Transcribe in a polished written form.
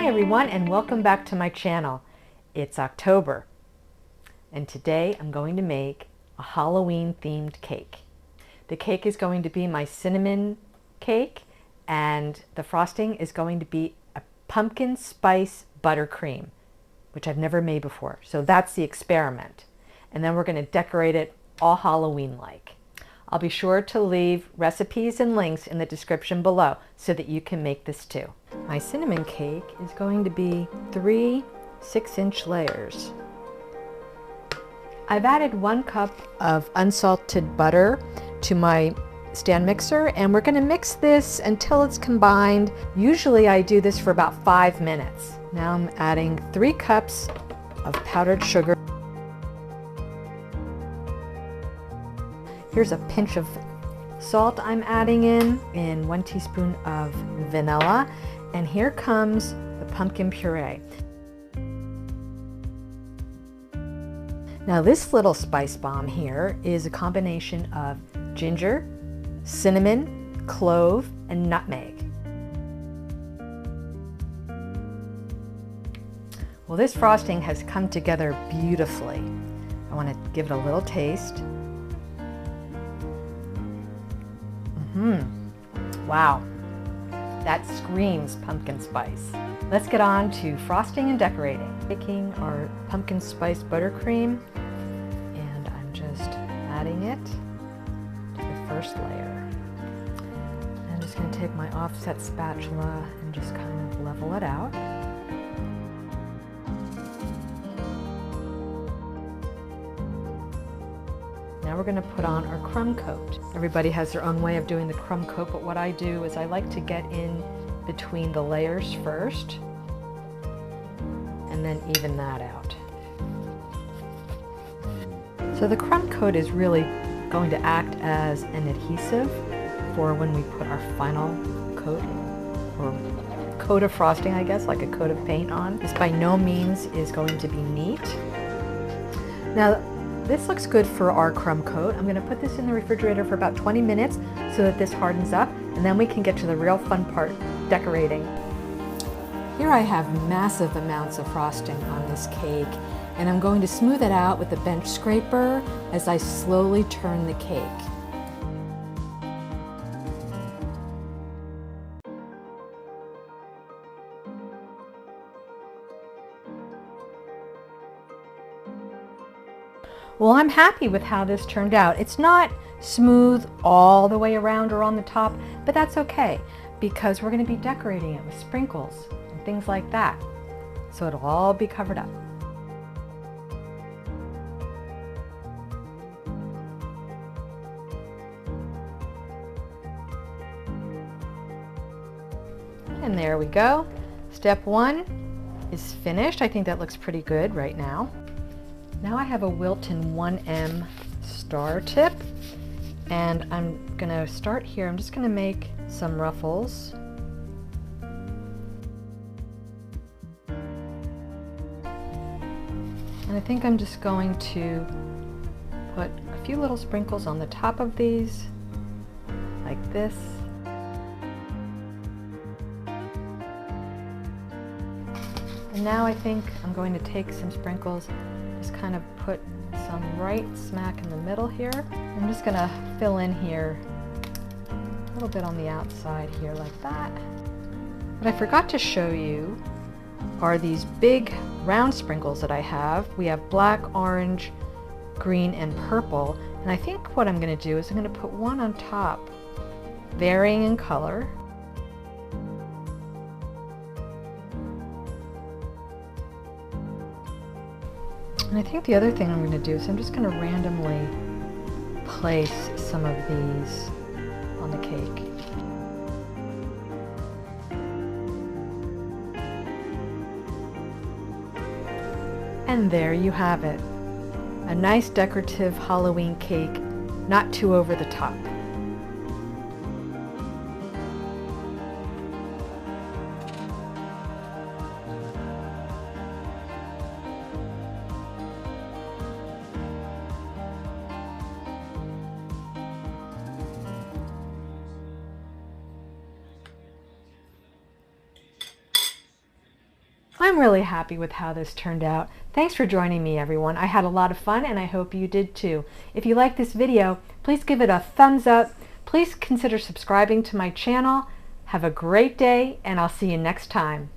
Hi everyone, and welcome back to my channel. It's October and today I'm going to make a Halloween themed cake. The cake is going to be my cinnamon cake and the frosting is going to be a pumpkin spice buttercream, which I've never made before. So that's the experiment. And then we're going to decorate it all Halloween-like. I'll be sure to leave recipes and links in the description below so that you can make this too. My cinnamon cake is going to be 3 6-inch layers. I've added 1 cup of unsalted butter to my stand mixer, and we're going to mix this until it's combined. Usually I do this for about 5 minutes. Now I'm adding 3 cups of powdered sugar. Here's a pinch of salt I'm adding in 1 teaspoon of vanilla, and here comes the pumpkin puree. Now this little spice bomb here is a combination of ginger, cinnamon, clove, and nutmeg. Well, this frosting has come together beautifully. I want to give it a little taste. Wow, that screams pumpkin spice. Let's get on to frosting and decorating. Taking our pumpkin spice buttercream, and I'm just adding it to the first layer. I'm just going to take my offset spatula and just kind of level it out. Now we're going to put on our crumb coat. Everybody has their own way of doing the crumb coat, but what I do is I like to get in between the layers first and then even that out. So the crumb coat is really going to act as an adhesive for when we put our final coat, or coat of frosting, I guess, like a coat of paint on. This by no means is going to be neat. Now, this looks good for our crumb coat. I'm going to put this in the refrigerator for about 20 minutes so that this hardens up, and then we can get to the real fun part, decorating. Here I have massive amounts of frosting on this cake, and I'm going to smooth it out with a bench scraper as I slowly turn the cake. Well, I'm happy with how this turned out. It's not smooth all the way around or on the top, but that's okay because we're going to be decorating it with sprinkles and things like that. So it'll all be covered up. And there we go. Step 1 is finished. I think that looks pretty good right now. Now I have a Wilton 1M star tip, and I'm going to start here. I'm just going to make some ruffles. And I think I'm just going to put a few little sprinkles on the top of these, like this. And now I think I'm going to take some sprinkles, just kind of put some right smack in the middle here. I'm just going to fill in here a little bit on the outside here like that. What I forgot to show you are these big round sprinkles that I have. We have black, orange, green, and purple. And I think what I'm going to do is I'm going to put one on top, varying in color. And I think the other thing I'm going to do is I'm just going to randomly place some of these on the cake. And there you have it. A nice decorative Halloween cake, not too over the top. I'm really happy with how this turned out. Thanks for joining me, everyone. I had a lot of fun, and I hope you did too. If you like this video, please give it a thumbs up. Please consider subscribing to my channel. Have a great day, and I'll see you next time.